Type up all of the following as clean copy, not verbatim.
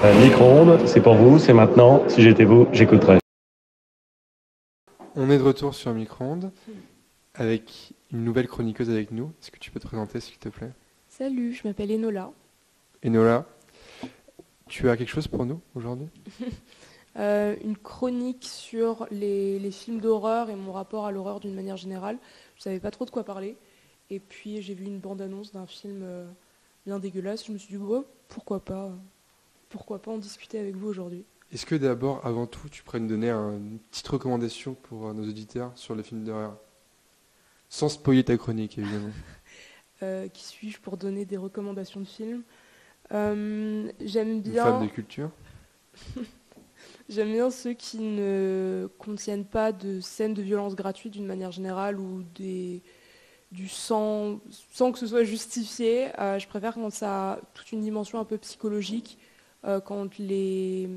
Micro-ondes, c'est pour vous, c'est maintenant. Si j'étais vous, j'écouterais. On est de retour sur Micro-ondes avec une nouvelle chroniqueuse avec nous. Est-ce que tu peux te présenter, s'il te plaît? Salut, je m'appelle Enola. Enola, tu as quelque chose pour nous aujourd'hui? Une chronique sur les films d'horreur et mon rapport à l'horreur d'une manière générale. Je savais pas trop de quoi parler. Et puis j'ai vu une bande-annonce d'un film bien dégueulasse. Je me suis dit, ouais, pourquoi pas en discuter avec vous aujourd'hui. Est-ce que d'abord, avant tout, tu pourrais nous donner une petite recommandation pour nos auditeurs sur les films d'horreur? Sans spoiler ta chronique, évidemment. Qui suis-je pour donner des recommandations de films? J'aime Une bien... femme de culture? J'aime bien ceux qui ne contiennent pas de scènes de violence gratuites d'une manière générale ou du sang sans que ce soit justifié. Je préfère quand ça a toute une dimension un peu psychologique, quand les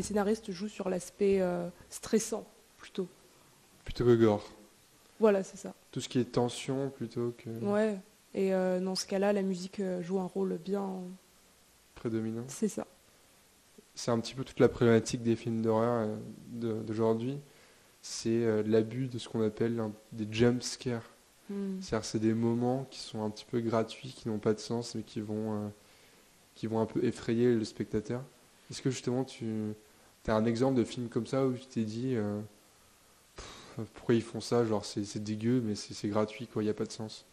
scénaristes jouent sur l'aspect stressant plutôt. Plutôt que gore. Voilà, c'est ça. Tout ce qui est tension plutôt que Ouais. Et dans ce cas-là, la musique joue un rôle bien... prédominant. C'est ça. C'est un petit peu toute la problématique des films d'horreur d'aujourd'hui. C'est l'abus de ce qu'on appelle des jump scares. C'est-à-dire c'est des moments qui sont un petit peu gratuits, qui n'ont pas de sens, mais qui vont un peu effrayer le spectateur. Est-ce que justement tu as un exemple de film comme ça où tu t'es dit pourquoi ils font ça, genre c'est dégueu, mais c'est gratuit, quoi, il n'y a pas de sens?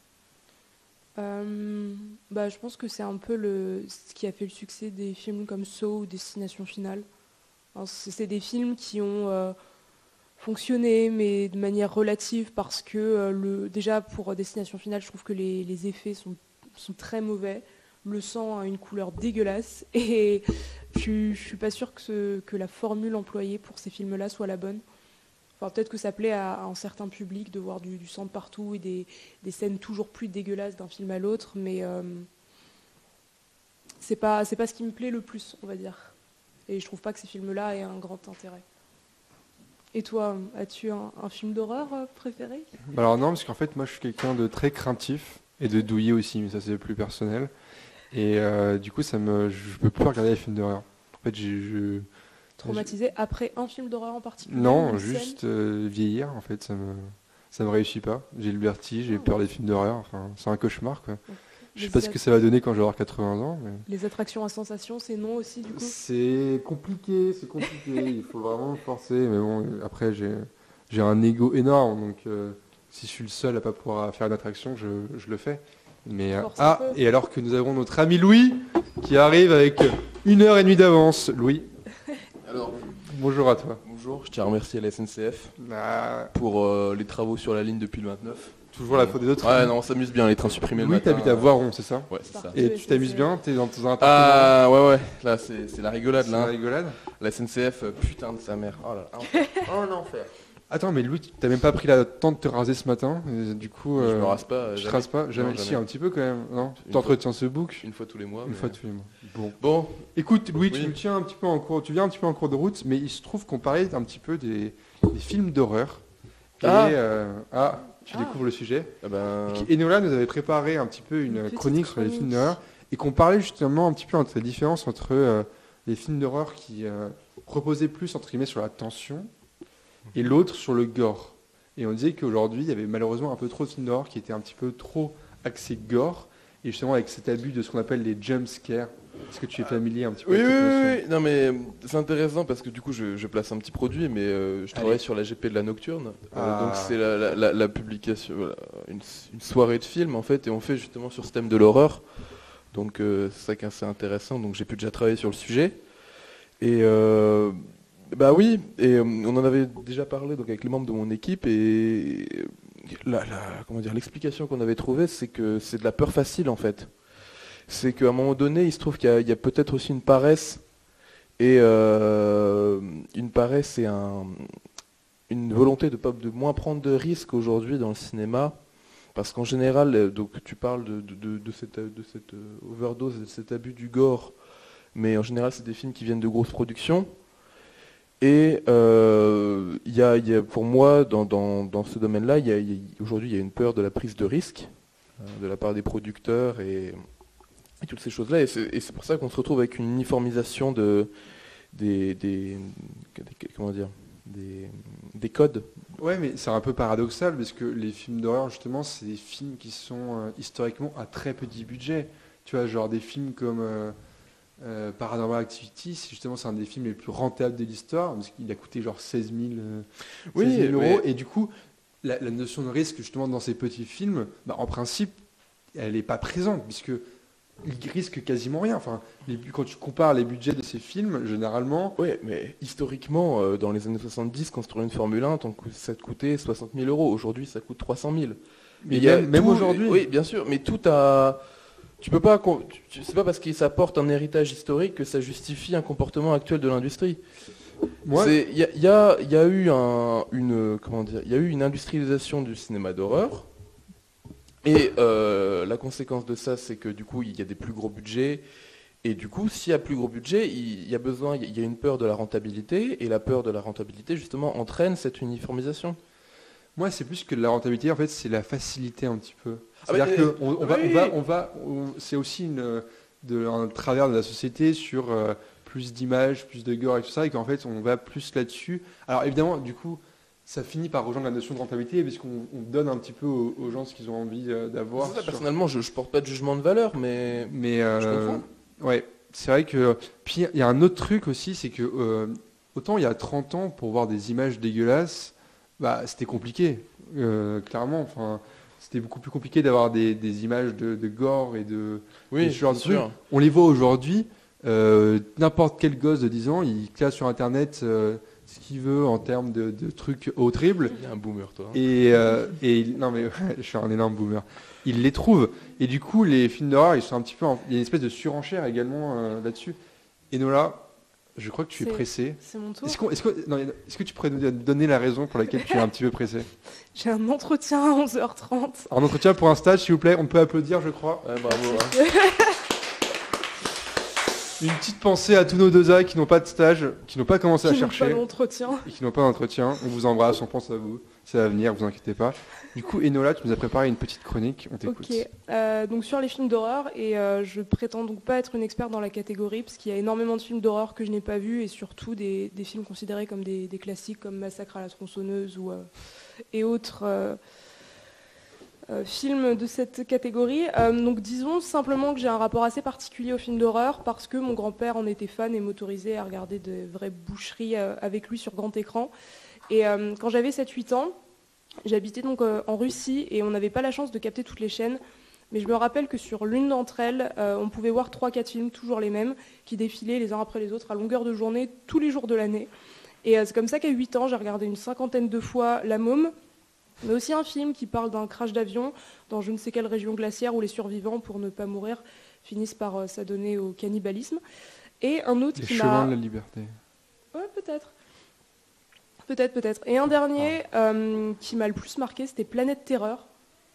Je pense que c'est un peu ce qui a fait le succès des films comme Saw ou Destination Finale. Alors, c'est des films qui ont fonctionné, mais de manière relative, parce que déjà pour Destination Finale, je trouve que les effets sont très mauvais. Le sang a une couleur dégueulasse, et je suis pas sûre que la formule employée pour ces films-là soit la bonne. Enfin, peut-être que ça plaît à un certain public de voir du sang de partout et des scènes toujours plus dégueulasses d'un film à l'autre, mais c'est pas ce qui me plaît le plus, on va dire. Et je trouve pas que ces films-là aient un grand intérêt. Et toi, as-tu un film d'horreur préféré? Alors non, parce qu'en fait, moi je suis quelqu'un de très craintif et de douillet aussi, mais ça c'est plus personnel. Et du coup, je peux plus regarder les films d'horreur. En fait, Traumatisé après un film d'horreur en particulier? non, juste vieillir, en fait, ça me réussit pas. J'ai le vertige, j'ai peur des films d'horreur, enfin, c'est un cauchemar, quoi. Donc, Je sais pas ce que ça va donner quand je vais avoir 80 ans, mais... Les attractions à sensation, c'est non aussi, du coup? C'est compliqué, il faut vraiment me forcer, mais bon, après, j'ai un ego énorme, donc si je suis le seul à pas pouvoir faire une attraction, je le fais. Mais, et alors que nous avons notre ami Louis, qui arrive avec 1h30 d'avance. Louis. Alors, bonjour à toi. bonjour, je tiens à remercier la SNCF Ah, pour les travaux sur la ligne depuis le 29. toujours la faute des autres. Ouais, non, on s'amuse bien, les trains supprimés le Louis, matin. t'habites à Voiron, c'est ça? Ouais, c'est ça. Parfait. Et tu t'amuses bien? T'es dans un appartement? Ah, ouais, là, c'est la rigolade, C'est là. la rigolade? La SNCF, putain de sa mère. Oh là là. Oh, l'enfer. Attends, mais Louis, t'as même pas pris le temps de te raser ce matin, et du coup... Je me rase pas. Je te Jamais. rase pas? Jamais. Non, Si, jamais. un petit peu quand même, non? Une T'entretiens ce bouc? Une fois tous les mois. Une mais- fois tous les mois. Bon. Bon, Écoute, Louis, Oui. tu viens un petit peu en cours de route, mais il se trouve qu'on parlait un petit peu des films d'horreur. Ah. Et tu Ah. découvres le sujet. eh ben, Enola nous avait préparé un petit peu une petite chronique sur les films chronique. d'horreur et qu'on parlait justement un petit peu entre la différence entre les films d'horreur qui reposaient plus entre guillemets sur la tension et l'autre sur le gore. Et on disait qu'aujourd'hui, il y avait malheureusement un peu trop de films d'horreur qui étaient un petit peu trop axés gore et justement avec cet abus de ce qu'on appelle les jump scares. Est-ce que tu es familier un petit peu oui, avec oui, cette oui, notion? oui. Non, mais c'est intéressant parce que du coup, je place un petit produit, mais je travaille Allez. sur la GP de la Nocturne. Ah. Donc, c'est la publication, voilà, une soirée de film, en fait, et on fait justement sur ce thème de l'horreur. Donc, c'est ça qui est assez intéressant. Donc, j'ai pu déjà travailler sur le sujet. Et bah oui, et on en avait déjà parlé donc, avec les membres de mon équipe, et comment dire, l'explication qu'on avait trouvée, c'est que c'est de la peur facile, en fait. C'est qu'à un moment donné, il se trouve qu'il y a peut-être aussi une paresse, et une paresse et une volonté de moins prendre de risques aujourd'hui dans le cinéma, parce qu'en général, donc tu parles de cette overdose, de cet abus du gore, mais en général, c'est des films qui viennent de grosses productions, et pour moi, dans ce domaine-là, aujourd'hui, il y a une peur de la prise de risque de la part des producteurs et toutes ces choses-là. Et c'est pour ça qu'on se retrouve avec une uniformisation comment dire, des codes. Ouais, mais c'est un peu paradoxal parce que les films d'horreur, justement, c'est des films qui sont historiquement à très petit budget. Tu vois, genre des films comme Paranormal Activity, c'est un des films les plus rentables de l'histoire parce qu'il a coûté genre 16 000 euros. Mais... Et du coup, la notion de risque, justement, dans ces petits films, en principe, elle n'est pas présente puisque ils risquent quasiment rien. Enfin, quand tu compares les budgets de ces films, généralement... Oui, mais historiquement, dans les années 70, construire une Formule 1, ça te coûtait 60 000 euros. Aujourd'hui, ça coûte 300 000. Mais même aujourd'hui... Oui, bien sûr, mais tout a... Tu peux pas... C'est pas parce que ça porte un héritage historique que ça justifie un comportement actuel de l'industrie. Il y a eu une industrialisation du cinéma d'horreur. Et la conséquence de ça, c'est que du coup, il y a des plus gros budgets. Et du coup, s'il y a plus gros budget, il y a une peur de la rentabilité. Et la peur de la rentabilité, justement, entraîne cette uniformisation. Moi, c'est plus que de la rentabilité, en fait, c'est la facilité un petit peu. C'est-à-dire que c'est aussi un travers de la société sur plus d'images, plus de gore et tout ça, et qu'en fait, on va plus là-dessus. Alors évidemment, du coup, ça finit par rejoindre la notion de rentabilité, puisqu'on donne un petit peu aux gens ce qu'ils ont envie d'avoir. Personnellement, je porte pas de jugement de valeur, mais je comprends. Ouais, c'est vrai que... Puis, il y a un autre truc aussi, c'est que autant il y a 30 ans, pour voir des images dégueulasses, c'était compliqué, clairement. Enfin, c'était beaucoup plus compliqué d'avoir des images de gore et de ce genre de trucs. On les voit aujourd'hui, n'importe quel gosse de 10 ans, il classe sur Internet... ce qu'il veut en termes de trucs horribles. Il y a un boomer, toi. Non, mais je suis un énorme boomer. Il les trouve. Et du coup, les films d'horreur, ils sont un petit peu... Il y a une espèce de surenchère également là-dessus. Enola, je crois que tu es pressée. C'est mon tour. Est-ce que tu pourrais nous donner la raison pour laquelle tu es un petit peu pressée? J'ai un entretien à 11h30. Un entretien pour un stage, s'il vous plaît. On peut applaudir, je crois. Ouais, bravo. Une petite pensée à tous nos 2A qui n'ont pas de stage, qui n'ont pas commencé à chercher. Qui n'ont pas d'entretien. Et qui n'ont pas d'entretien. On vous embrasse, on pense à vous. Ça va venir, vous inquiétez pas. Du coup, Enola, tu nous as préparé une petite chronique. On t'écoute. Ok. Donc sur les films d'horreur, et je prétends donc pas être une experte dans la catégorie, parce qu'il y a énormément de films d'horreur que je n'ai pas vus, et surtout des films considérés comme des classiques, comme Massacre à la tronçonneuse et autres... films de cette catégorie. Donc disons simplement que j'ai un rapport assez particulier aux films d'horreur parce que mon grand-père en était fan et m'autorisait à regarder de vraies boucheries avec lui sur grand écran. Et quand j'avais 7-8 ans, j'habitais donc en Russie et on n'avait pas la chance de capter toutes les chaînes. Mais je me rappelle que sur l'une d'entre elles, on pouvait voir 3-4 films, toujours les mêmes, qui défilaient les uns après les autres à longueur de journée, tous les jours de l'année. Et c'est comme ça qu'à 8 ans, j'ai regardé une 50aine de fois La Môme, mais aussi un film qui parle d'un crash d'avion dans je ne sais quelle région glaciaire où les survivants, pour ne pas mourir, finissent par s'adonner au cannibalisme. Et un autre Les qui chemins m'a... de la liberté. Ouais, peut-être. Peut-être. Et un dernier qui m'a le plus marqué, c'était Planète Terreur,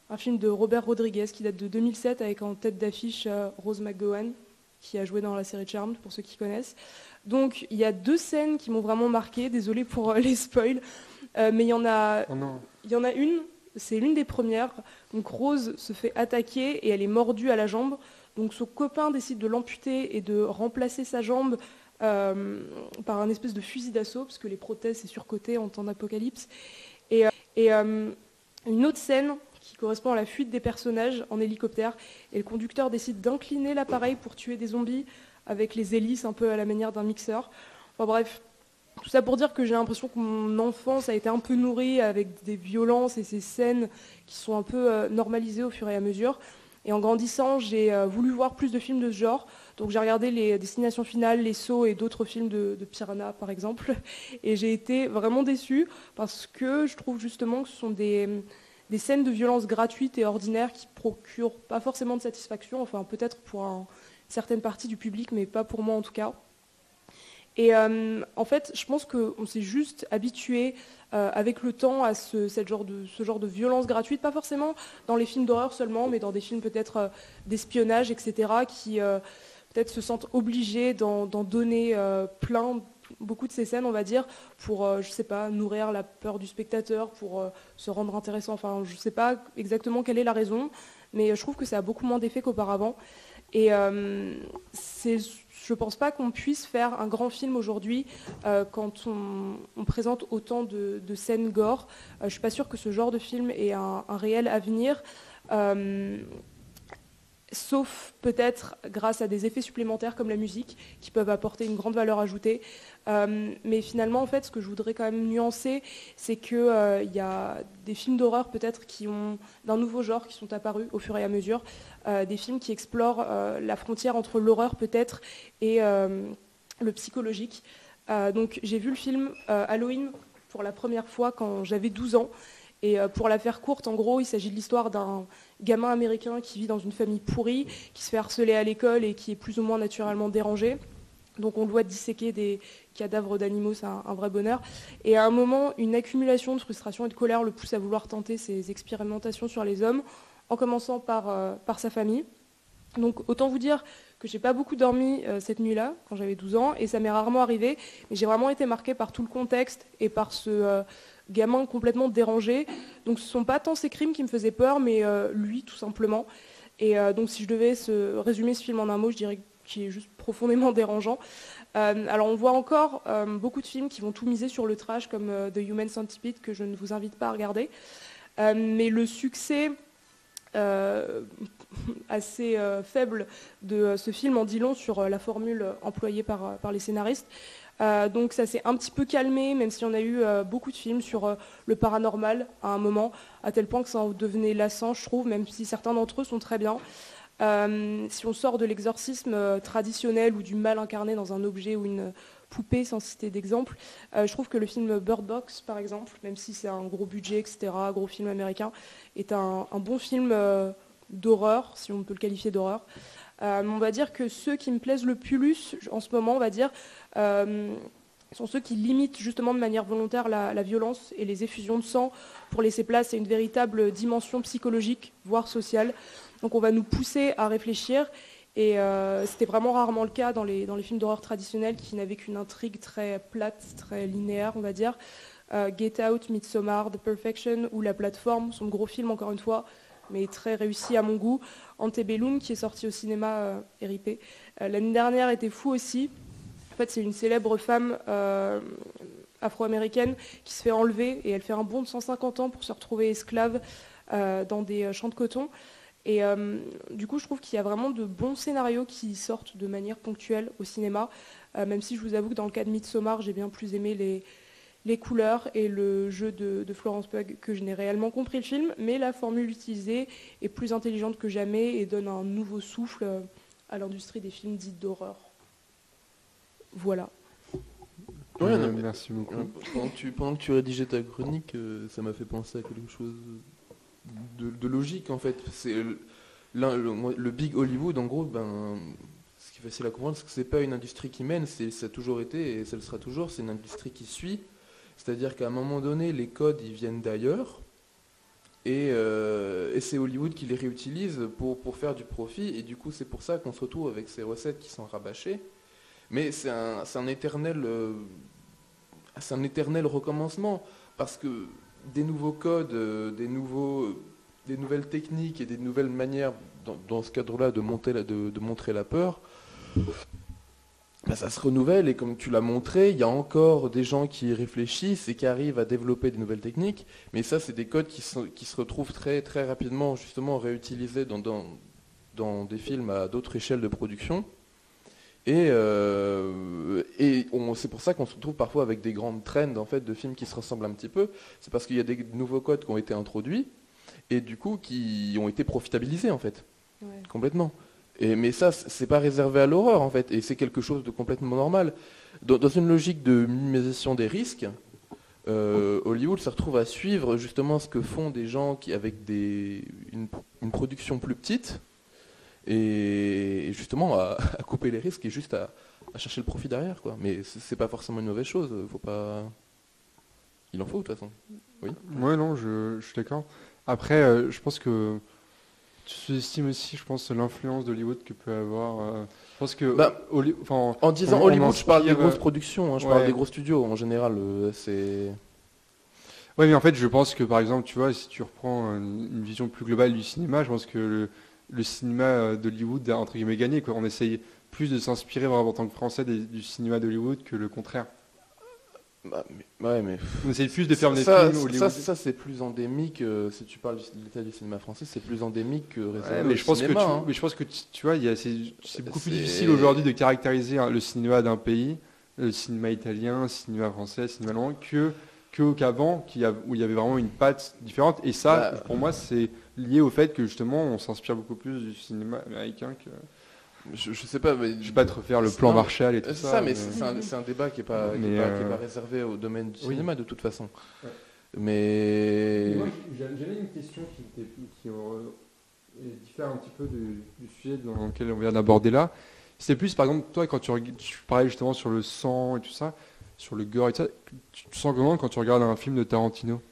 un film de Robert Rodriguez qui date de 2007 avec en tête d'affiche Rose McGowan, qui a joué dans la série Charmed, pour ceux qui connaissent. Donc il y a 2 scènes qui m'ont vraiment marqué, désolée pour les spoils, mais il y en a une, c'est l'une des premières. Donc Rose se fait attaquer et elle est mordue à la jambe. Donc son copain décide de l'amputer et de remplacer sa jambe par un espèce de fusil d'assaut, parce que les prothèses c'est surcoté en temps d'apocalypse. Et une autre scène qui correspond à la fuite des personnages en hélicoptère, et le conducteur décide d'incliner l'appareil pour tuer des zombies avec les hélices un peu à la manière d'un mixeur. Enfin bref, tout ça pour dire que j'ai l'impression que mon enfance a été un peu nourrie avec des violences et ces scènes qui sont un peu normalisées au fur et à mesure. Et en grandissant, j'ai voulu voir plus de films de ce genre. Donc j'ai regardé les Destinations Finales, Les Sauts et d'autres films de Piranha par exemple. Et j'ai été vraiment déçue parce que je trouve justement que ce sont des scènes de violence gratuites et ordinaires qui procurent pas forcément de satisfaction, enfin peut-être pour une certaine partie du public, mais pas pour moi en tout cas. Et en fait, je pense qu'on s'est juste habitué avec le temps à ce genre de violence gratuite, pas forcément dans les films d'horreur seulement, mais dans des films peut-être d'espionnage, etc., qui peut-être se sentent obligés d'en donner beaucoup de ces scènes, on va dire, pour, je sais pas, nourrir la peur du spectateur, pour se rendre intéressant. Enfin, je sais pas exactement quelle est la raison, mais je trouve que ça a beaucoup moins d'effet qu'auparavant. Et je pense pas qu'on puisse faire un grand film aujourd'hui quand on présente autant de scènes gore. Je suis pas sûre que ce genre de film ait un réel avenir. Sauf peut-être grâce à des effets supplémentaires comme la musique, qui peuvent apporter une grande valeur ajoutée. Mais finalement, en fait, ce que je voudrais quand même nuancer, c'est qu'il y a des films d'horreur peut-être d'un nouveau genre qui sont apparus au fur et à mesure, des films qui explorent la frontière entre l'horreur peut-être et le psychologique. Donc j'ai vu le film Halloween pour la première fois quand j'avais 12 ans. Et pour la faire courte, en gros, il s'agit de l'histoire d'un gamin américain qui vit dans une famille pourrie, qui se fait harceler à l'école et qui est plus ou moins naturellement dérangé. Donc on doit disséquer des cadavres d'animaux, c'est un vrai bonheur. Et à un moment, une accumulation de frustration et de colère le pousse à vouloir tenter ses expérimentations sur les hommes, en commençant par sa famille. Donc autant vous dire que j'ai pas beaucoup dormi cette nuit-là, quand j'avais 12 ans, et ça m'est rarement arrivé, mais j'ai vraiment été marquée par tout le contexte et par ce gamin complètement dérangé. Donc ce ne sont pas tant ces crimes qui me faisaient peur, mais lui tout simplement. Et donc si je devais résumer ce film en un mot, je dirais qu'il est juste profondément dérangeant. Alors on voit encore beaucoup de films qui vont tout miser sur le trash, comme The Human Centipede, que je ne vous invite pas à regarder. Mais le succès assez faible de ce film en dit long sur la formule employée par les scénaristes. Donc ça s'est un petit peu calmé, même si on a eu beaucoup de films sur le paranormal à un moment, à tel point que ça en devenait lassant, je trouve, même si certains d'entre eux sont très bien. Si on sort de l'exorcisme traditionnel ou du mal incarné dans un objet ou une poupée, sans citer d'exemple, je trouve que le film Bird Box, par exemple, même si c'est un gros budget, etc., gros film américain, est un bon film d'horreur, si on peut le qualifier d'horreur. On va dire que ceux qui me plaisent le plus en ce moment, on va dire, sont ceux qui limitent justement de manière volontaire la violence et les effusions de sang pour laisser place à une véritable dimension psychologique, voire sociale. Donc on va nous pousser à réfléchir, et c'était vraiment rarement le cas dans les films d'horreur traditionnels qui n'avaient qu'une intrigue très plate, très linéaire, on va dire. Get Out, Midsommar, The Perfection ou La Plateforme sont de gros films, encore une fois, mais très réussi à mon goût. Antebellum, qui est sorti au cinéma, RIP. L'année dernière était fou aussi. En fait, c'est une célèbre femme afro-américaine qui se fait enlever et elle fait un bond de 150 ans pour se retrouver esclave dans des champs de coton. Et du coup, je trouve qu'il y a vraiment de bons scénarios qui sortent de manière ponctuelle au cinéma, même si je vous avoue que dans le cas de Midsommar, j'ai bien plus aimé les couleurs et le jeu de Florence Pugh que je n'ai réellement compris le film, mais la formule utilisée est plus intelligente que jamais et donne un nouveau souffle à l'industrie des films dits d'horreur. Voilà. Ouais, merci beaucoup. Pendant que tu rédigeais ta chronique, ça m'a fait penser à quelque chose de logique en fait. C'est le Big Hollywood, en gros, ce qui est facile à comprendre, c'est que c'est pas une industrie qui mène, ça a toujours été et ça le sera toujours, c'est une industrie qui suit. C'est-à-dire qu'à un moment donné, les codes ils viennent d'ailleurs et c'est Hollywood qui les réutilise pour faire du profit, et du coup c'est pour ça qu'on se retrouve avec ces recettes qui sont rabâchées. Mais c'est un éternel recommencement, parce que des nouveaux codes, des nouvelles techniques et des nouvelles manières dans ce cadre-là de montrer la peur, ça se renouvelle, et comme tu l'as montré, il y a encore des gens qui y réfléchissent et qui arrivent à développer des nouvelles techniques, mais ça c'est des codes qui se retrouvent très, très rapidement justement réutilisés dans des films à d'autres échelles de production. Et c'est pour ça qu'on se retrouve parfois avec des grandes trends en fait, de films qui se ressemblent un petit peu. C'est parce qu'il y a des nouveaux codes qui ont été introduits et du coup qui ont été profitabilisés en fait, complètement. Mais ça, c'est pas réservé à l'horreur en fait, et c'est quelque chose de complètement normal. Dans une logique de minimisation des risques, Hollywood se retrouve à suivre justement ce que font des gens qui avec une production plus petite. Et justement à couper les risques et juste à chercher le profit derrière, quoi. Mais c'est pas forcément une mauvaise chose, faut pas... Il en faut de toute façon. Oui. Ouais, non, je suis d'accord. Après, je pense que tu sous-estimes aussi, l'influence d'Hollywood que peut avoir. Je pense que en disant Hollywood, je parle des grosses productions, je parle des gros studios en général. C'est... Ouais, mais en fait, je pense que par exemple, tu vois, si tu reprends une vision plus globale du cinéma, je pense que le cinéma d'Hollywood a entre guillemets gagné, quoi. On essaye plus de s'inspirer vraiment en tant que Français du cinéma d'Hollywood que le contraire. Mais On essaye plus de faire des films Hollywood. Ça c'est plus endémique. Si tu parles de l'état du cinéma français, c'est plus endémique que réservé mais au je pense cinéma, hein. mais je pense que tu vois, c'est beaucoup plus difficile aujourd'hui de caractériser le cinéma d'un pays, le cinéma italien, le cinéma français, le cinéma allemand, qu'avant, où il y avait vraiment une patte différente. Et ça, pour moi, c'est lié au fait que justement, on s'inspire beaucoup plus du cinéma américain que. Je sais pas, mais je vais pas te refaire le plan Marshall et tout ça. Mais c'est un débat qui est pas réservé au domaine du cinéma de toute façon. Ouais. Mais moi, j'avais une question qui diffère un petit peu du sujet dans lequel on vient d'aborder là. C'est plus, par exemple, toi, quand tu parlais justement sur le sang et tout ça, sur le gore et tout ça, tu te sens comment quand tu regardes un film de Tarantino?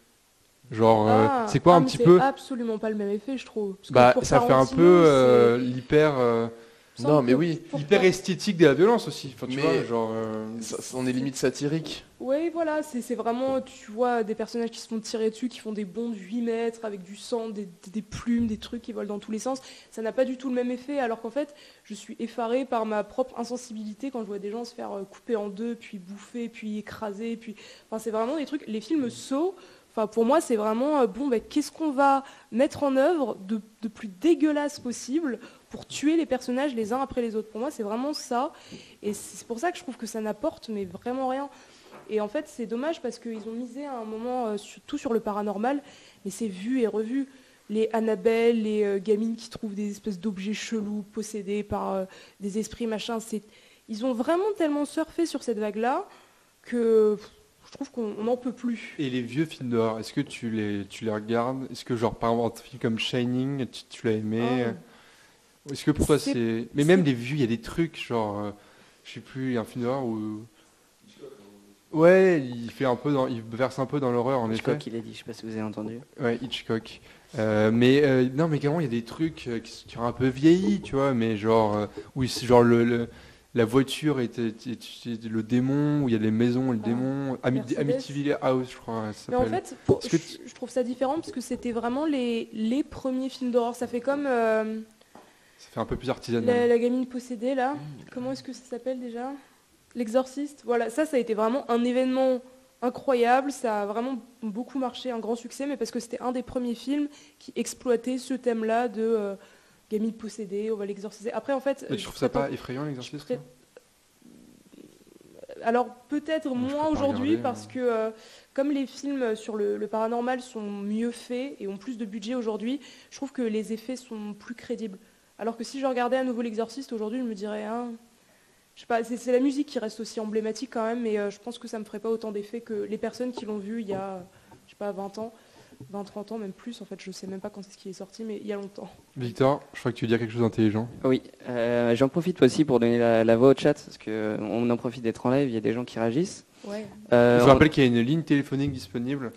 Genre, c'est quoi un petit peu? C'est absolument pas le même effet, je trouve. Parce que ça fait un peu l'hyper. Non, mais oui. Hyper esthétique de la violence aussi. Enfin, tu vois, genre. On est limite satirique. Oui, voilà, c'est vraiment, tu vois, des personnages qui se font tirer dessus, qui font des bonds de 8 mètres avec du sang, des plumes, des trucs qui volent dans tous les sens. Ça n'a pas du tout le même effet, alors qu'en fait, je suis effarée par ma propre insensibilité quand je vois des gens se faire couper en deux, puis bouffer, puis écraser, puis. Enfin, c'est vraiment des trucs. Les films Saw. Enfin, pour moi, c'est vraiment qu'est-ce qu'on va mettre en œuvre de plus dégueulasse possible pour tuer les personnages les uns après les autres. Pour moi, c'est vraiment ça. Et c'est pour ça que je trouve que ça n'apporte mais vraiment rien. Et en fait, c'est dommage parce qu'ils ont misé à un moment tout sur le paranormal, mais c'est vu et revu. Les Annabelle, les gamines qui trouvent des espèces d'objets chelous possédés par des esprits, machin. Ils ont vraiment tellement surfé sur cette vague-là que. Je trouve qu'on n'en peut plus. Et les vieux films d'horreur, est-ce que tu les regardes? Est-ce que, genre, par exemple, un film comme Shining, tu l'as aimé? Est-ce que pour toi, c'est... Mais même les vieux, il y a des trucs, genre... je sais plus, il y a un film d'horreur où... Ouais, il verse un peu dans l'horreur, en effet. Hitchcock, il a dit, je sais pas si vous avez entendu. Ouais, Hitchcock. Non, mais également, il y a des trucs qui ont un peu vieilli, tu vois, mais genre... où c'est genre la voiture était le démon, où il y a les maisons, le démon, Amityville House, je crois. Mais en fait, je trouve ça différent parce que c'était vraiment les premiers films d'horreur. Ça fait comme ça fait un peu plus artisanal. La gamine possédée là. Comment est-ce que ça s'appelle déjà? L'Exorciste. Voilà, ça a été vraiment un événement incroyable. Ça a vraiment beaucoup marché, un grand succès, mais parce que c'était un des premiers films qui exploitait ce thème-là de gamine possédée, on va l'exorciser. Après, en fait... Mais tu trouves ça pas effrayant, l'exorciste? Alors, peut-être moins aujourd'hui, parce que comme les films sur le paranormal sont mieux faits et ont plus de budget aujourd'hui, je trouve que les effets sont plus crédibles. Alors que si je regardais à nouveau l'exorciste aujourd'hui, je me dirais... je sais pas, c'est la musique qui reste aussi emblématique quand même, mais je pense que ça me ferait pas autant d'effet que les personnes qui l'ont vu il y a, je sais pas, 20 ans. 20-30 ans, même plus, en fait, je sais même pas quand est-ce qu'il est sorti, mais il y a longtemps. Victor, je crois que tu veux dire quelque chose d'intelligent. Oui, j'en profite aussi pour donner la voix au chat, parce qu'on en profite d'être en live, il y a des gens qui réagissent. Ouais. Je vous rappelle qu'il y a une ligne téléphonique disponible.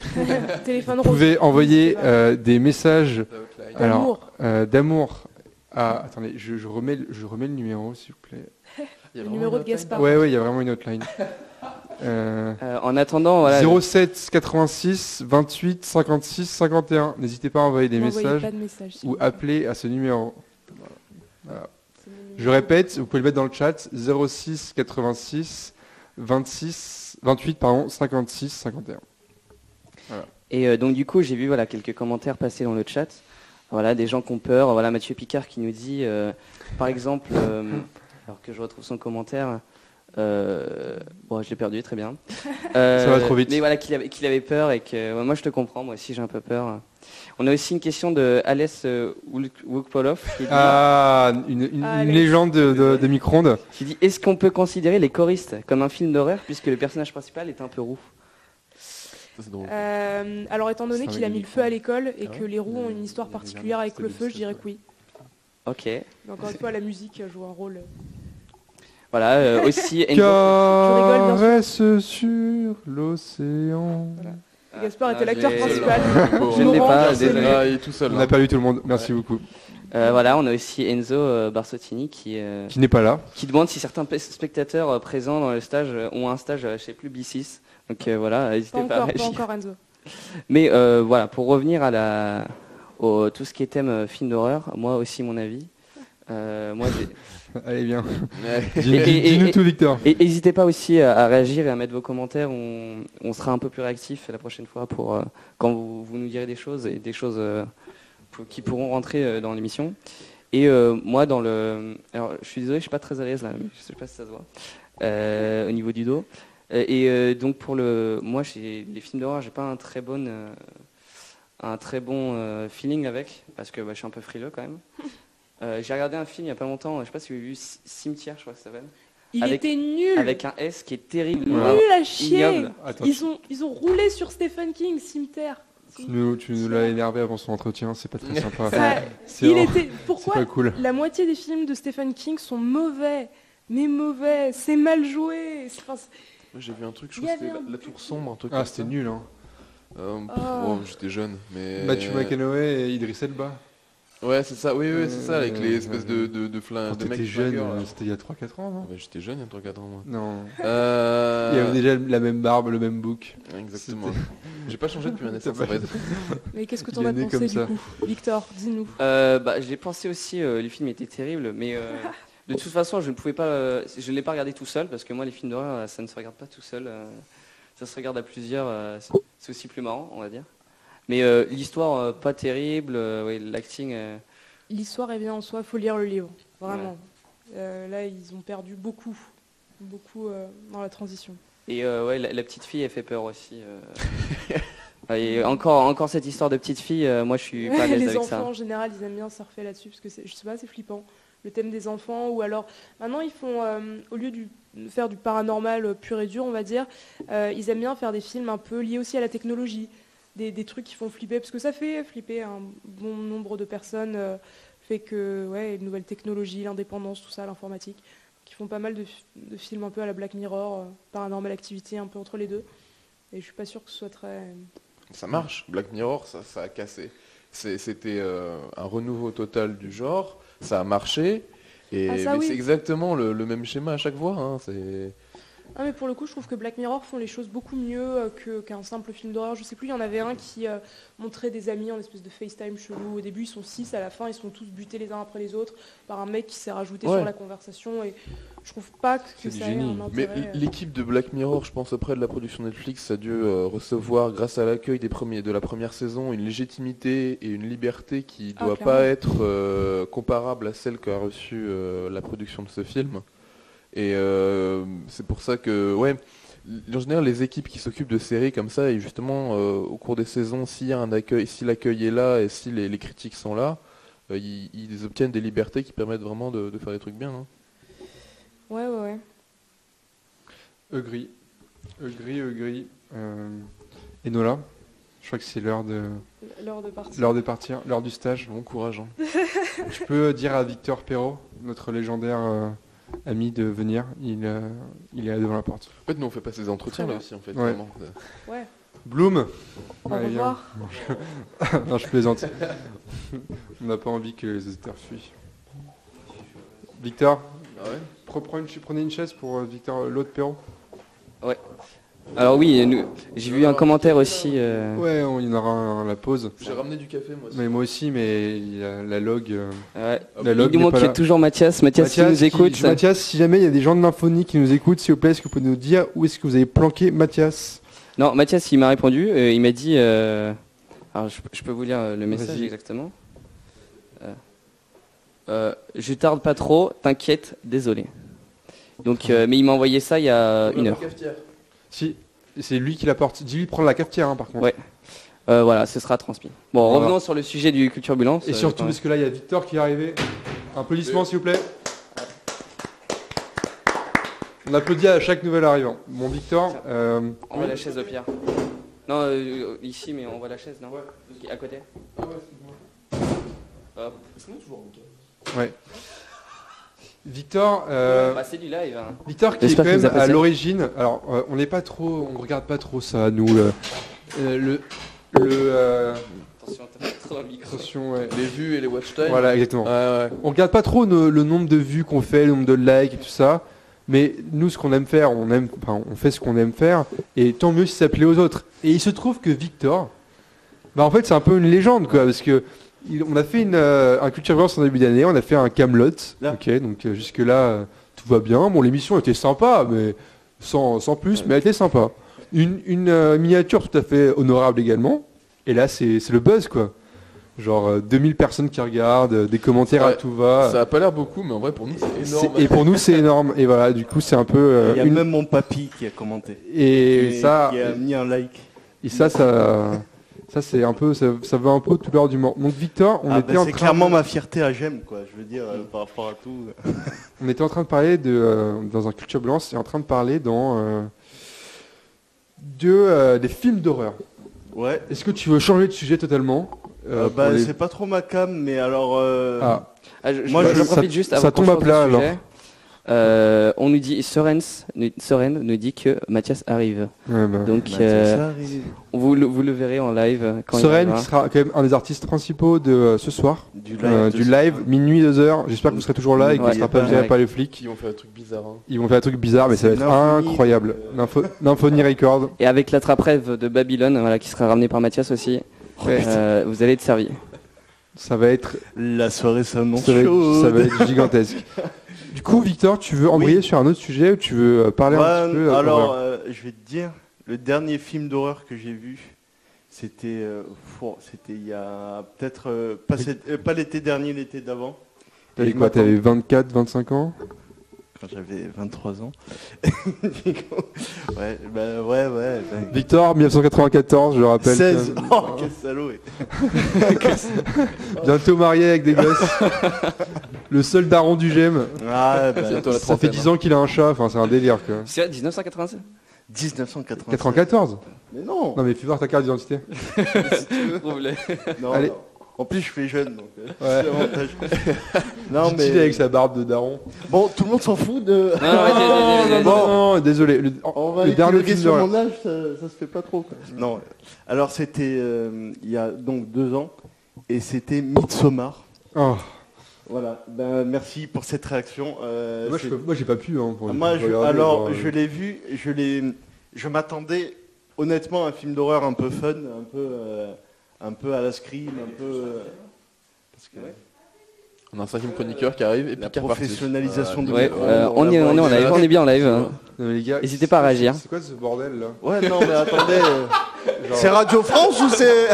Téléphone vous pouvez envoyer des messages d'amour. Attendez, je remets le numéro, s'il vous plaît. Le numéro de Gaspard. Ouais, il y a vraiment une hotline. En attendant, voilà. 07 86 28 56 51. N'hésitez pas à envoyer des messages ou appeler à ce numéro. Voilà. Je répète, vous pouvez le mettre dans le chat. 06 86 28 56 51. Voilà. Et donc du coup, j'ai vu quelques commentaires passer dans le chat. Voilà, des gens qui ont peur. Voilà, Mathieu Picard qui nous dit, par exemple, alors que je retrouve son commentaire. Bon, je l'ai perdu, très bien. Ça va trop vite. Mais voilà, qu'il avait peur et que moi je te comprends, moi aussi j'ai un peu peur. On a aussi une question de Alès Wukpolov qui dit, une légende de micro-ondes. Qui dit, est-ce qu'on peut considérer Les Choristes comme un film d'horreur puisque le personnage principal est un peu roux? Alors étant donné qu'il a mis le feu à l'école et que les roux ont une histoire particulière avec le feu, je dirais que oui. Ok. Mais encore une fois, la musique joue un rôle. Voilà, aussi... Caresse sur l'océan. Voilà. Gaspard était l'acteur principal. Je ne l'ai pas, désolé. Il est tout seul. On a perdu tout le monde, merci beaucoup. Voilà, on a aussi Enzo Barsottini qui n'est pas là. Qui demande si certains spectateurs présents dans le stage ont un stage chez plus B6. Donc voilà, n'hésitez pas à réagir. Pas encore Enzo. Mais voilà, pour revenir tout ce qui est thème film d'horreur. Moi aussi, mon avis. Moi, Allez, viens. Ouais. Dis-nous tout, Victor. Et n'hésitez pas aussi à réagir et à mettre vos commentaires. On sera un peu plus réactif la prochaine fois pour quand vous nous direz des choses et des choses qui pourront rentrer dans l'émission. Et moi, alors, je suis désolé, je suis pas très à l'aise là. Je sais pas si ça se voit au niveau du dos. Donc moi, les films d'horreur, j'ai pas un très bon feeling avec parce que je suis un peu frileux quand même. J'ai regardé un film il y a pas longtemps, je sais pas si vous avez vu Cimetière, je crois que ça s'appelle. Il était nul. Avec un S qui est terrible. Nul à chier. Ignoble. Attends, Ils ont roulé sur Stephen King, Cimetière. tu nous l'as énervé avant son entretien, c'est pas très sympa. Pourquoi C'est pas cool. la moitié des films de Stephen King sont mauvais, mais mauvais, c'est mal joué. Moi, j'ai vu un truc, je Il y crois que avait c'était La Tour Sombre, un truc Ah, comme c'était ça. nul, hein. J'étais jeune, mais... Matthew McConaughey et Idris Elba. Ouais, c'est ça, oui, c'est ça, avec les espèces de flingues, Quand de mecs t'étais jeune, flingueurs, là. c'était il y a 3-4 ans, non Ouais, j'étais jeune il y a 3-4 ans, moi. Non. Il y avait déjà la même barbe, le même bouc. Exactement. J'ai pas changé depuis ma naissance, T'as en pas- fait. Mais qu'est-ce que Il t'en est as né pensé comme du ça. coup, Victor, dis-nous. J'ai pensé aussi, les films étaient terribles, mais de toute façon, je ne l'ai pas regardé tout seul, parce que moi, les films d'horreur, ça ne se regarde pas tout seul. Ça se regarde à plusieurs, c'est aussi plus marrant, on va dire. Mais l'histoire, pas terrible, l'acting... L'histoire est bien en soi, faut lire le livre, vraiment. Là, ils ont perdu beaucoup dans la transition. Et la petite fille, elle fait peur aussi. Et encore cette histoire de petite fille, moi, je suis pas à l'aise Les avec enfants, ça. en général, ils aiment bien surfer là-dessus, parce que je sais pas, c'est flippant. Le thème des enfants, ou alors, maintenant, ils font, au lieu de faire du paranormal pur et dur, on va dire, ils aiment bien faire des films un peu liés aussi à la technologie. Des trucs qui font flipper, parce que ça fait flipper un bon nombre de personnes, fait que, les nouvelles technologies, l'indépendance, tout ça, l'informatique, qui font pas mal de films un peu à la Black Mirror, Paranormal Activity, un peu entre les deux. Et je suis pas sûre que ce soit très... Ça marche, Black Mirror, ça a cassé. C'était un renouveau total du genre, ça a marché, mais oui. c'est exactement le même schéma à chaque fois. Hein, Ah, mais pour le coup, je trouve que Black Mirror font les choses beaucoup mieux qu'un simple film d'horreur. Je sais plus, il y en avait un qui montrait des amis en espèce de FaceTime chelou. Au début, ils sont 6, à la fin, ils sont tous butés les uns après les autres par un mec qui s'est rajouté sur la conversation. Et je trouve pas que ça ait un Mais intérêt. l'équipe de Black Mirror, je pense après de la production Netflix, a dû recevoir, grâce à l'accueil de la première saison, une légitimité et une liberté qui doit clairement. pas être comparable à celle qu'a reçue la production de ce film. Et c'est pour ça que, en général, les équipes qui s'occupent de séries comme ça, et justement, au cours des saisons, s'il y a un accueil, si l'accueil est là et si les critiques sont là, ils obtiennent des libertés qui permettent vraiment de faire des trucs bien. Hein. Ouais. Agree. Et Nola, je crois que c'est l'heure de partir, l'heure du stage. Bon courage. Hein. Je peux dire à Victor Perrault, notre légendaire ami, de venir. Il est là devant la porte. En fait, nous on fait pas ces entretiens là aussi, en fait. Ouais. Vraiment. Ouais. Bloom. Au Allez, viens. revoir. Non, je plaisante. On n'a pas envie que les auditeurs fuient. Victor, Ah ouais. prenez une chaise pour Victor, l'autre Perrault. Alors oui, j'ai vu un commentaire aussi. Ouais, il y en aura un à la pause. J'ai ramené du café moi aussi. Mais moi aussi, mais il y a la log. Ouais. La Il log nous n'est manque pas là. toujours Mathias. Mathias, si nous écoute. Mathias, si jamais il y a des gens de l'infonie qui nous écoutent, s'il vous plaît, est-ce que vous pouvez nous dire où est-ce que vous avez planqué Mathias? Non, Mathias, il m'a répondu. Il m'a dit. Alors, je peux vous lire le message Vas-y. exactement. Je tarde pas trop. T'inquiète, désolé. Donc, mais il m'a envoyé ça il y a une heure. Si, c'est lui qui l'apporte. Dis-lui de prendre la cafetière, hein, par contre. Ouais. Voilà, ce sera transmis. Bon, Voilà. revenons sur le sujet du Culturbulence. Et surtout, parce que là, il y a Victor qui est arrivé. Applaudissements, s'il vous plaît. On applaudit à chaque nouvel arrivant. Bon, Victor. On voit la chaise de Pierre. Non, ici, mais on voit la chaise, non à côté. Hop. Ouais. Victor, Bah, c'est du live. Hein. Victor qui est J'espère quand que vous même à appréciez. l'origine. Alors, on n'est pas trop, on regarde pas trop ça, nous. Attention, t'as pas trop un micro. Attention, ouais. Les vues et les watch time. Voilà, exactement. Ouais. On regarde pas trop le nombre de vues qu'on fait, le nombre de likes et tout ça. Mais nous, ce qu'on aime faire, on fait ce qu'on aime faire. Et tant mieux si ça plaît aux autres. Et il se trouve que Victor, bah en fait, c'est un peu une légende, quoi, parce que On a fait un Culture Violence en début d'année, on a fait un Camelot. Ok, donc jusque-là, tout va bien. Bon, l'émission était sympa, mais sans plus, mais elle était sympa. Une miniature tout à fait honorable également. Et là, c'est le buzz, quoi. Genre 2000 personnes qui regardent, des commentaires à tout va. Ça a pas l'air beaucoup, mais en vrai, pour nous, c'est énorme. Et pour nous, c'est énorme. Et voilà, du coup, c'est un peu... Il y a même mon papy qui a commenté. Et ça... Qui a mis un like. Et ça c'est un peu... Ça va un peu tout l'heure du moment. Donc, Victor, c'est clairement ma fierté à Gem, quoi. Je veux dire, par rapport à tout. On était en train de parler dans un Culture Blanche, et en train de parler des films d'horreur. Ouais. Est-ce que tu veux changer de sujet totalement c'est pas trop ma cam, mais alors... je profite juste avant ça tombe à plat, alors. On nous dit, Soren nous dit que Mathias arrive. Ouais, bah. Donc, vous le verrez en live quand Soren, il arrivera. qui sera quand même un des artistes principaux de ce soir. Du live, minuit, 2h. J'espère que vous serez toujours là et qu'il ne sera pas viré par les flics. Ils vont faire un truc bizarre. Hein. Ils vont faire un truc bizarre, mais ça va être incroyable. Nymphonie Record. Et avec l'attrape-rêve de Babylone, voilà, qui sera ramené par Mathias aussi, vous allez être servi. Ça va être... La soirée s'annonce chaude. Ça va être gigantesque. Du coup, Victor, tu veux embrayer sur un autre sujet ou tu veux parler un petit peu alors, je vais te dire, le dernier film d'horreur que j'ai vu, c'était il y a peut-être pas l'été dernier, l'été d'avant. T'avais quoi, t'avais 24, 25 ans? Quand j'avais 23 ans. ouais. Victor, 1994, je le rappelle. 16. Oh, quel salaud. Bientôt marié avec des gosses. Le seul daron du GEM. Ça fait 10 ans qu'il a un chat, enfin c'est un délire quoi. C'est 1987 1994. 94 Mais non. Non mais fais voir ta carte d'identité. Si tu veux. Non, allez. Non. En plus je fais jeune donc c'est avantage. Non mais avec sa barbe de daron. Bon, tout le monde s'en fout de... Non, désolé. On va le dernier sur mon âge, ça se fait pas trop quoi. Non. Alors c'était il y a donc 2 ans et c'était Midsommar. Oh. Voilà, merci pour cette réaction. Moi j'ai pas pu. Je l'ai vu, je m'attendais honnêtement à un film d'horreur un peu fun, un peu à la Scream, un peu... Parce que, on a un 5e chroniqueur qui arrive et la puis professionnalisation de... on est en live, on est bien en live. N'hésitez pas à réagir. C'est quoi ce bordel là? Ouais non mais attendez, c'est Radio France ou c'est...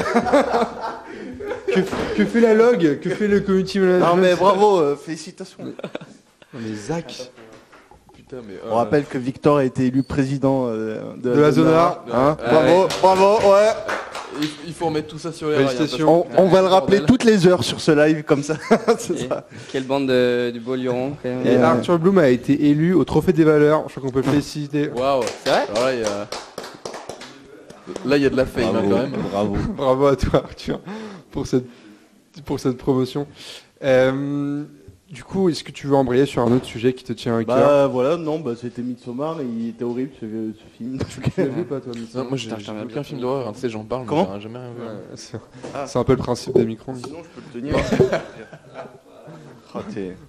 Que fait la log? Que fait le community manager? Non mais bravo, félicitations. Les Zach. Putain, mais, on rappelle que Victor a été élu président de la Zona. Hein, bravo, ouais. Il faut remettre tout ça sur les rails. On va le rappeler toutes les heures sur ce live comme ça. Ça. Quelle bande du beau Luron quand même. Et Arthur Bloom a été élu au Trophée des valeurs. Je crois qu'on peut le féliciter. Waouh, c'est vrai? Là, il y a de la fame quand même. Bravo. Bravo à toi, Arthur, pour cette promotion. Du coup, est-ce que tu veux embrayer sur un autre sujet qui te tient à cœur? C'était Midsommar, il était horrible ce film. Tu l'as vu pas toi, Midsommar? Moi, j'ai aucun film d'horreur. Hein, tu sais, j'en parle, mais j'ai jamais rien vu. C'est un peu le principe des micros. Sinon, je peux le tenir.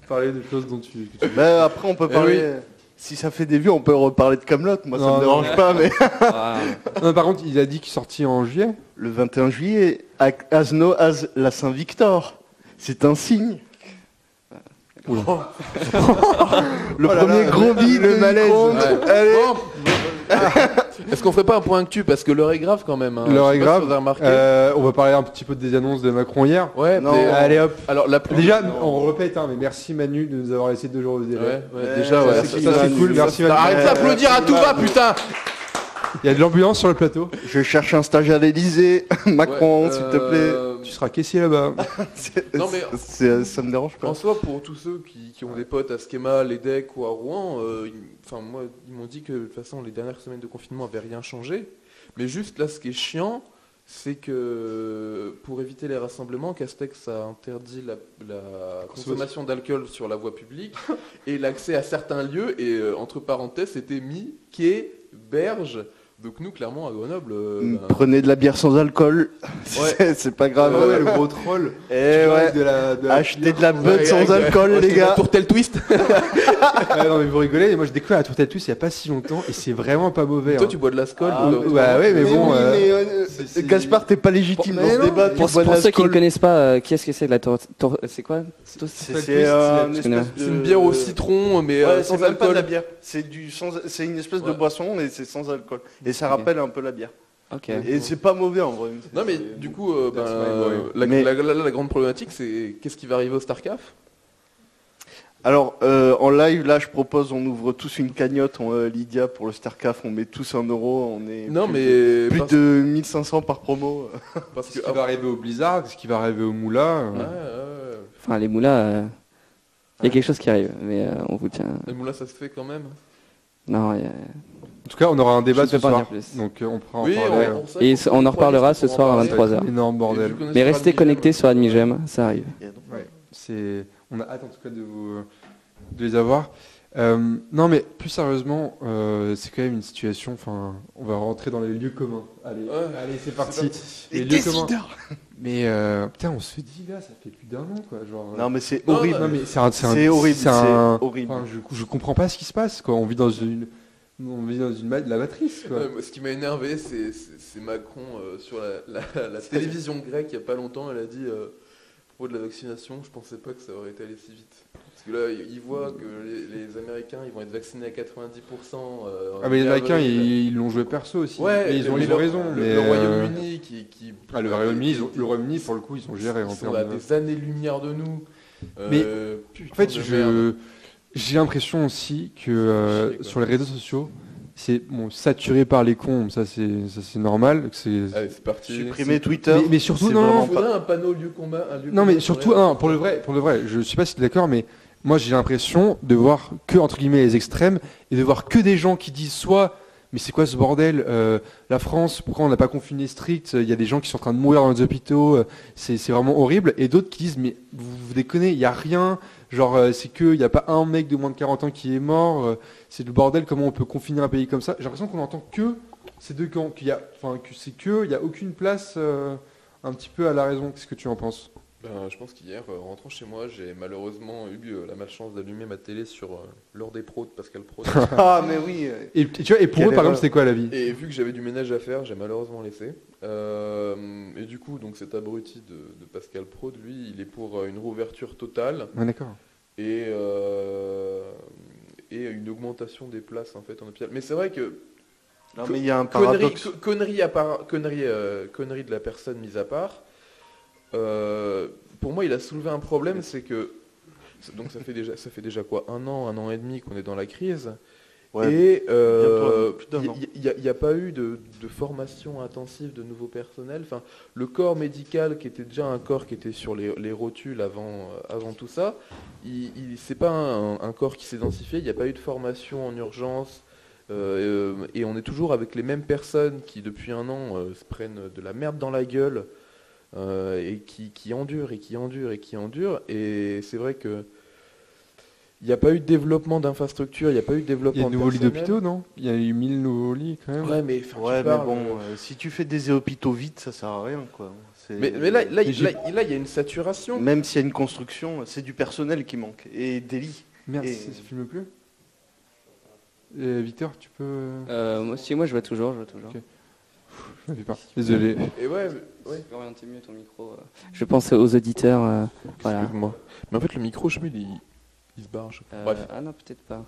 Parler des choses dont tu... Après, on peut parler... Si ça fait des vues, on peut reparler de Camelot. Moi, ça me dérange pas, mais... Non, par contre, il a dit qu'il sortit en juillet. Le 21 juillet, as no as la Saint-Victor. C'est un signe. Le premier gros bide, le malaise. Allez. Est-ce qu'on ferait pas un point actu parce que l'heure est grave quand même. Hein. L'heure est grave. Si on va parler un petit peu des annonces de Macron hier. Ouais. Non. Allez hop. Alors déjà, on répète, mais merci Manu de nous avoir laissé 2 jours de délai. Déjà, ça c'est cool. Merci Manu. Arrête d'applaudir à tout va, putain. Il y a de l'ambulance sur le plateau. Je cherche un stage à l'Elysée. Macron, s'il te plaît. Tu seras caissier là-bas. Non mais ça me dérange pas. En soi, pour tous ceux qui ont des potes à Schema, l'EDEC ou à Rouen, moi, ils m'ont dit que de toute façon, les dernières semaines de confinement n'avaient rien changé. Mais juste là, ce qui est chiant, c'est que pour éviter les rassemblements, Castex a interdit la consommation d'alcool sur la voie publique et l'accès à certains lieux. Et entre parenthèses, c'était mis quai, berge, Donc nous, clairement, à Grenoble... Prenez de la bière sans alcool, Ouais. c'est pas grave. Ah ouais, le gros troll. Et ouais, achetez de la bud sans alcool, les gars. Tourtel Twist. Ah non mais vous rigolez, mais moi j'ai découvert la Tourtel Twist il y a pas si longtemps et c'est vraiment pas mauvais. Toi, hein. tu bois de la Skol. Bah ouais mais bon... oui, mais, c'est- Gaspard, t'es pas légitime dans Mais ce non, débat. tu Pour bois de ceux qui ne l'alcool. connaissent pas, qu'est-ce que c'est de la c'est quoi C'est une espèce de... C'est une bière au citron, mais Ouais, sans c'est même pas de alcool. la bière. C'est une espèce de Ouais. boisson, mais c'est sans alcool. Et ça Ok. rappelle un peu la bière. Ok. Et c'est pas mauvais en vrai. Non mais du coup, That's my boy. la grande problématique, c'est qu'est-ce qui va arriver au StarCraft? Alors, en live, là, je propose, on ouvre tous une cagnotte, Lydia, pour le StarCraft, on met tous 1 euro, on est Non plus mais plus parce, de 1500 par promo. parce Ce que qui va arriver au Blizzard, ce qui va arriver au Moula... ouais. Enfin, les moulas, il y a quelque chose qui arrive, mais on vous tient. Et bon là, ça se fait quand même. Non, En tout cas, on aura un débat Je ne ce peux pas en soir, dire plus. donc on pourra en Oui, parler. Et on en reparlera ce soir à 23h. Énorme bordel. Mais restez connectés sur AdmiGem, ça arrive. On a hâte en tout cas de les avoir. Non mais plus sérieusement, c'est quand même une situation, enfin, on va rentrer dans les lieux communs. Allez, allez c'est parti. Les lieux communs. Mais putain, on se dit là, ça fait plus d'un an quoi. Genre, Non, mais c'est Non, horrible. non, mais c'est horrible, c'est un- c'est horrible. enfin, je comprends pas ce qui se passe quoi. On vit dans la matrice quoi. Moi, ce qui m'a énervé, c'est Macron sur la télévision grecque il n'y a pas longtemps. Elle a dit à propos de la vaccination, je pensais pas que ça aurait été allé si vite. Parce que là, ils voient que les Américains ils vont être vaccinés à 90%. Ah mais les Américains mi-avril. ils l'ont joué perso aussi. Ouais, mais ils ont mais raison. Le, mais le Royaume-Uni qui le Royaume-Uni pour le coup ils ont géré en ils sont termes à de... des années-lumière de nous. Mais, Putain En fait, de merde. j'ai l'impression aussi que sur les réseaux sociaux, c'est saturé par les cons, ça c'est normal. Que Allez, c'est parti. Supprimer Twitter. mais surtout, c'est non, vraiment Il faudrait un panneau lieu combat. non, mais surtout, pour le vrai, je sais pas si tu es d'accord, mais moi j'ai l'impression de voir que entre guillemets les extrêmes et de voir que des gens qui disent soit mais c'est quoi ce bordel la France, pourquoi on n'a pas confiné strict, il y a des gens qui sont en train de mourir dans les hôpitaux, c'est vraiment horrible, et d'autres qui disent mais vous déconnez, il n'y a rien, genre c'est que il n'y a pas un mec de moins de 40 ans qui est mort, c'est le bordel, comment on peut confiner un pays comme ça. J'ai l'impression qu'on entend que ces deux camps, qu'il y a, enfin que c'est que il y a aucune place un petit peu à la raison. Qu'est-ce que tu en penses? Je pense qu'hier, en rentrant chez moi, j'ai malheureusement eu la malchance d'allumer ma télé sur l'heure des pros de Pascal Pro. Ah, mais oui. Et tu vois, et pour Quelle eux, par erreur. exemple, c'était quoi la vie? Et vu que j'avais du ménage à faire, j'ai malheureusement laissé. Et du coup, donc cet abruti de Pascal Pro, lui, il est pour une rouverture totale Ouais, d'accord. et une augmentation des places en fait en hôpital. Mais c'est vrai que Non, mais il y a un paradoxe. connerie de la personne mise à part. Pour moi, il a soulevé un problème, c'est que donc ça fait déjà quoi, un an et demi qu'on est dans la crise. Ouais, Et plus d'un an. il n'y a pas eu de formation intensive de nouveaux personnels. Enfin, le corps médical, qui était déjà un corps qui était sur les rotules avant tout ça, c'est pas un corps qui s'est densifié. Il n'y a pas eu de formation en urgence. Et on est toujours avec les mêmes personnes qui, depuis un an, se prennent de la merde dans la gueule et qui endurent et qui endurent et qui endurent. Et c'est vrai que il n'y a pas eu de développement d'infrastructures, il n'y a pas eu de Il y a développement de nouveaux lits personnel. d'hôpitaux, non? Il y a eu 1000 nouveaux lits quand même. Ouais, mais, enfin, Ouais, tu mais parles, bon, si tu fais des hôpitaux vides, ça sert à rien, quoi. mais là, il y a une saturation. Même s'il y a une construction, c'est du personnel qui manque et des lits. Merde, Et- ça filme plus? Victor, tu peux... Moi je vois toujours. Ok. Je n'avais pas. Désolé. Et ouais, Tu peux orienter mieux ton micro. Je pense aux auditeurs. Voilà. excuse-moi. Mais en fait, le micro, je mets, il se barre. à chaque fois. Bref. Ah non, peut-être pas.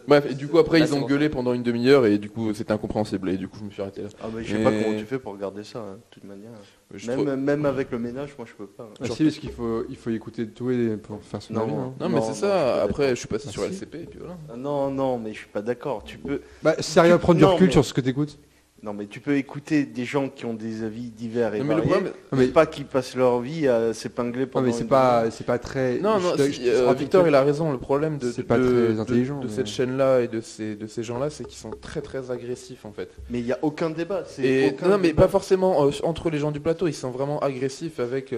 Bref, et du coup, après, Là, ils c'est ont bon. gueulé pendant une demi-heure et du coup, c'était incompréhensible. Et du coup, je me suis arrêté là. Ah, mais je sais Mais- pas comment tu fais pour regarder ça, hein, de toute manière. Je trouve- Même avec le ménage, moi, je peux pas. Ah si, parce qu'il faut écouter tout et pour faire son Non, avis. non. hein. Non, mais Non, c'est non, ça. je suis pas Après, d'accord. je suis passé Ah, sur si. LCP et puis voilà. Ah, non, mais je suis pas d'accord. Tu peux. Bah, sérieux à prendre du Non, recul mais- sur ce que t'écoutes. Non, mais tu peux écouter des gens qui ont des avis divers et Non, mais le variés, problème- mais- pas qui passent leur vie à s'épingler Non, pendant. mais c'est une pas très... Non, je te- je te rappelle Victor, que- il a raison. Le problème de C'est pas très intelligent, de mais- cette chaîne-là et de ces gens-là, c'est qu'ils sont très très agressifs en fait. Mais il n'y a aucun débat. c'est Et aucun non, mais débat. pas forcément entre les gens du plateau. Ils sont vraiment agressifs avec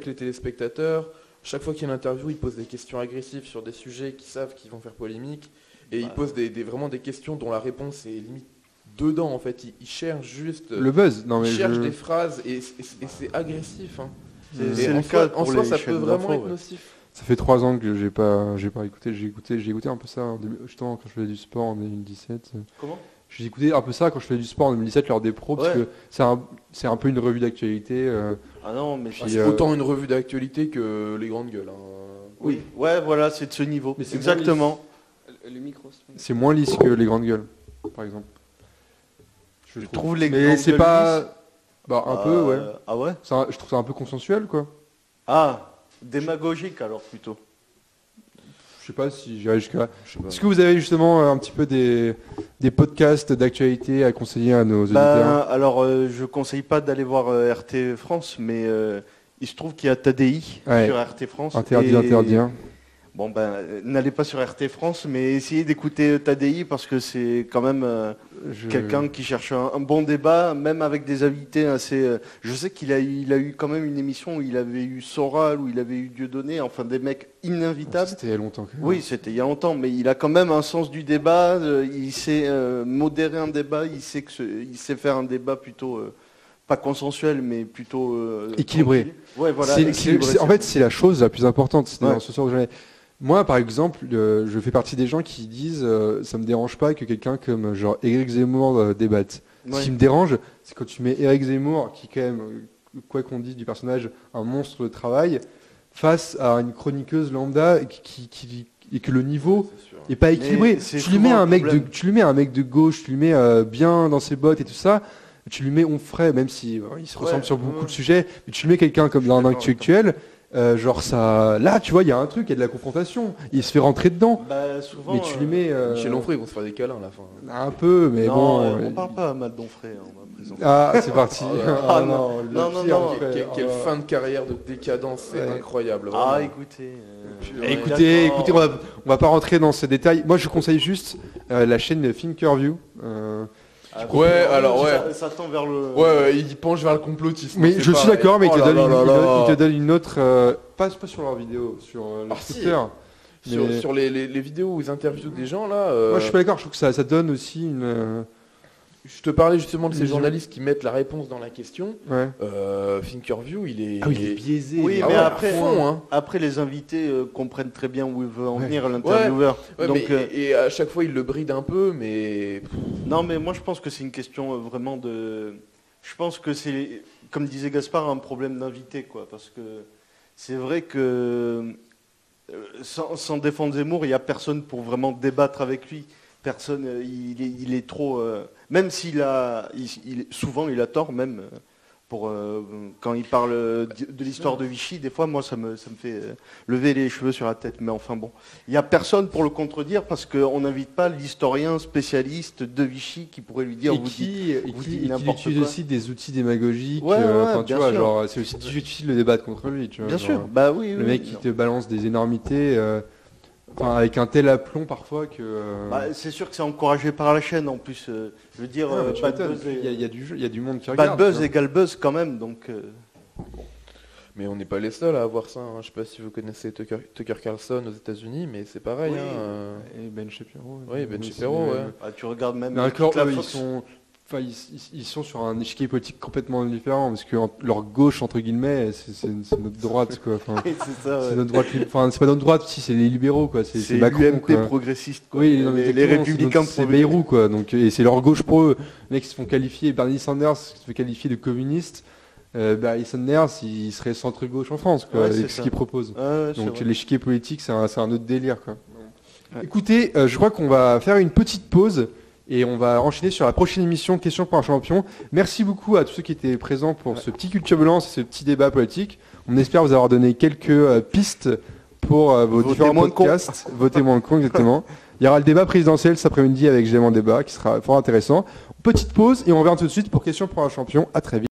les téléspectateurs. Chaque fois qu'il y a une interview, ils posent des questions agressives sur des sujets qu'ils savent qu'ils vont faire polémique. Et ils posent vraiment des questions dont la réponse est limite dedans en fait. Il cherche juste. Le buzz. Non, mais il cherche des phrases et c'est agressif. Hein. C'est le cas En pour soi, les ça peut chaînes vraiment d'infos, être ouais. nocif. Ça fait 3 ans que j'ai pas écouté. J'ai écouté un peu ça justement quand je faisais du sport en 2017. Comment ? J'ai écouté un peu ça quand je faisais du sport en 2017 lors des pros, parce Ouais. que c'est un peu une revue d'actualité. Ah non, mais Puis, C'est autant une revue d'actualité que les grandes gueules. Hein. oui, ouais, voilà, c'est de ce niveau. Mais c'est Exactement. Le micro. C'est moins lisse que les grandes gueules, par exemple. Je trouve les Mais grandes c'est gueules pas. Bah, un peu, ouais. Ah ouais. Je trouve ça un peu consensuel, quoi. Ah, démagogique alors plutôt. Je sais pas si j'irai jusqu'à. Je sais pas. Est-ce que vous avez justement un petit peu des podcasts d'actualité à conseiller à nos auditeurs? Alors, je conseille pas d'aller voir RT France, mais il se trouve qu'il y a TDI Ouais. sur RT France. Interdit, et- interdit. Hein. Bon ben, n'allez pas sur RT France, mais essayez d'écouter TDI parce que c'est quand même quelqu'un qui cherche un bon débat, même avec des invités assez. Je sais qu'il a eu quand même une émission où il avait eu Soral, où il avait eu Dieudonné, enfin des mecs ininvitables. C'était il y a longtemps. Quand même. Oui, c'était il y a longtemps, mais il a quand même un sens du débat. Il sait modérer un débat. Il sait faire un débat plutôt pas consensuel, mais plutôt Équilibré. tranquille. Ouais, voilà. C'est- équilibré, en fait, c'est la chose la plus importante. C'est Ouais. dans ce sens où moi, par exemple, je fais partie des gens qui disent ça me dérange pas que quelqu'un comme genre Éric Zemmour débatte. Ouais. Ce qui me dérange, c'est quand tu mets Éric Zemmour, qui est quand même, quoi qu'on dise du personnage, un monstre de travail, face à une chroniqueuse lambda et que le niveau C'est sûr. est pas équilibré. Mais c'est Tu lui mets souvent un le mec problème. tu lui mets un mec de gauche, tu lui mets bien dans ses bottes et tout ça. Tu lui mets Onfray, même si il se ressemble sur beaucoup de sujets, mais tu lui mets quelqu'un comme dans un d'accord actuel, genre ça, là tu vois, il y a un truc, il y a de la confrontation, il se fait rentrer dedans. Bah, souvent, Mais tu lui mets Michel Onfray, ils vont se faire des câlins à la fin. un peu, mais non, bon. on parle pas à Matt Donfray, on va présenter. Ah, c'est parti. Oh là là. Non, le non, pire, non. Onfray. Quelle Ah. fin de carrière de décadence, c'est Ouais. incroyable. Ah, vraiment. écoutez. Écoutez, on va pas rentrer dans ces détails. Moi, je conseille juste la chaîne Thinkerview. Ouais, alors, ouais. Ça tend vers le. Ouais, il penche vers le complotisme. Mais c'est je suis pareil. d'accord, mais Oh là là là là. il te donne une autre, pas sur leur vidéo, sur leur Ah, si. Twitter. Mais- Sur les vidéos où ils interviewent des gens là. Moi, je suis pas d'accord. Je trouve que ça donne aussi une. Je te parlais justement de ces Vision. journalistes qui mettent la réponse dans la question. Ouais. Thinkerview, il est. Ah oui, il est biaisé. Oui, Ah mais ouais, à après, fond, hein. après, les invités comprennent très bien où il veut en Ouais. venir, l'intervieweur. Ouais, Donc, mais, et à chaque fois, il le bride un peu, mais. non, mais moi, je pense que c'est une question vraiment de. Je pense que c'est, comme disait Gaspard, un problème d'invité, quoi. Parce que c'est vrai que sans défendre Zemmour, il n'y a personne pour vraiment débattre avec lui. Personne, il est trop. Même s'il a, souvent il a tort, même pour quand il parle de l'histoire de Vichy. Des fois, moi, ça me fait lever les cheveux sur la tête. Mais enfin bon, il n'y a personne pour le contredire parce qu'on n'invite pas l'historien spécialiste de Vichy qui pourrait lui dire. Et vous qui dites n'importe utilise quoi. aussi des outils démagogiques. Ouais, ouais, enfin, tu bien vois, sûr. genre, c'est aussi difficile de débattre contre lui. Tu vois, Bien genre, sûr, bah oui. Le oui, mec oui, qui non. te balance des énormités, enfin, avec un tel aplomb parfois que. Bah, c'est sûr que c'est encouragé par la chaîne en plus. Je veux dire, non, mais tu Bad m'étonnes, Buzz, il y a du monde qui regarde. Bad Buzz tu vois. égale Buzz quand même, donc. Mais on n'est pas les seuls à avoir ça. Hein. Je sais pas si vous connaissez Tucker Carlson aux États-Unis, mais c'est pareil. Oui. hein, Et Ben Shapiro. Oui, Ben Mais Shapiro, c'est- ouais. Ah, tu regardes même. Mais encore, toute la eux, Fox. ils sont sur un échiquier politique complètement différent parce que leur gauche entre guillemets, c'est notre droite quoi. Enfin, Oui, c'est ça. c'est ouais. notre droite. Enfin, c'est pas notre droite, si c'est les libéraux quoi. C'est Macron. l'UMP Quoi. progressiste. Quoi. Oui, non, mais les exactement, républicains c'est progressistes. Bayrou quoi. Donc et c'est leur gauche pour eux. Les mecs qui se font qualifier, Bernie Sanders se fait qualifier de communiste. Bernie Sanders, il serait centre-gauche en France quoi, Ouais, c'est avec ce ça. qu'il propose. Ah, ouais, c'est Donc vrai. l'échiquier politique, c'est un autre délire quoi. Ouais. Écoutez, je crois qu'on va faire une petite pause et on va enchaîner sur la prochaine émission Question pour un champion. Merci beaucoup à tous ceux qui étaient présents pour ce petit culture violence et ce petit débat politique. On espère vous avoir donné quelques pistes pour vos Votez différents moins con. podcasts. Votez moins con, exactement. Il y aura le débat présidentiel cet après-midi avec Gément Débat qui sera fort intéressant. Petite pause et on revient tout de suite pour Question pour un champion. À très vite.